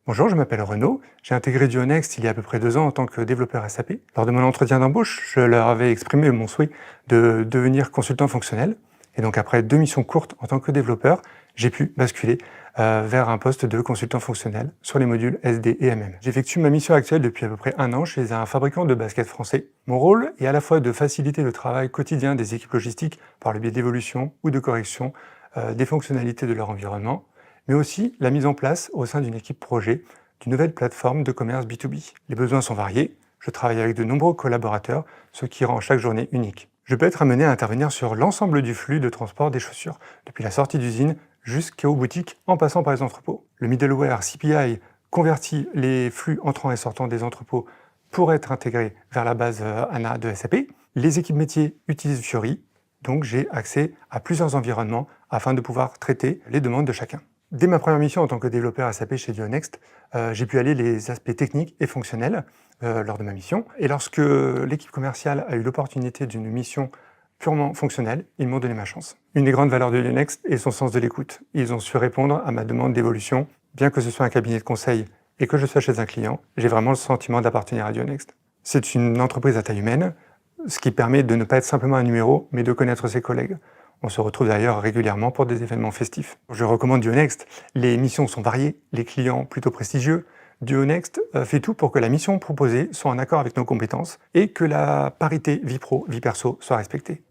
Bonjour, je m'appelle Renaud. J'ai intégré Duonext il y a à peu près 2 ans en tant que développeur SAP. Lors de mon entretien d'embauche, je leur avais exprimé mon souhait de devenir consultant fonctionnel. Et donc après 2 missions courtes en tant que développeur, j'ai pu basculer vers un poste de consultant fonctionnel sur les modules SD et MM. J'effectue ma mission actuelle depuis à peu près 1 an chez un fabricant de baskets français. Mon rôle est à la fois de faciliter le travail quotidien des équipes logistiques par le biais d'évolution ou de correction des fonctionnalités de leur environnement, mais aussi la mise en place au sein d'une équipe projet d'une nouvelle plateforme de commerce B2B. Les besoins sont variés, je travaille avec de nombreux collaborateurs, ce qui rend chaque journée unique. Je peux être amené à intervenir sur l'ensemble du flux de transport des chaussures, depuis la sortie d'usine jusqu'aux boutiques en passant par les entrepôts. Le middleware CPI convertit les flux entrants et sortants des entrepôts pour être intégrés vers la base ANA de SAP. Les équipes métiers utilisent Fiori, donc j'ai accès à plusieurs environnements afin de pouvoir traiter les demandes de chacun. Dès ma première mission en tant que développeur SAP chez Duonext, j'ai pu allier les aspects techniques et fonctionnels lors de ma mission. Et lorsque l'équipe commerciale a eu l'opportunité d'une mission purement fonctionnelle, ils m'ont donné ma chance. Une des grandes valeurs de Duonext est son sens de l'écoute. Ils ont su répondre à ma demande d'évolution. Bien que ce soit un cabinet de conseil et que je sois chez un client, j'ai vraiment le sentiment d'appartenir à Duonext. C'est une entreprise à taille humaine, ce qui permet de ne pas être simplement un numéro, mais de connaître ses collègues. On se retrouve d'ailleurs régulièrement pour des événements festifs. Je recommande Duonext. Les missions sont variées, les clients plutôt prestigieux. Duonext fait tout pour que la mission proposée soit en accord avec nos compétences et que la parité vie pro, vie perso soit respectée.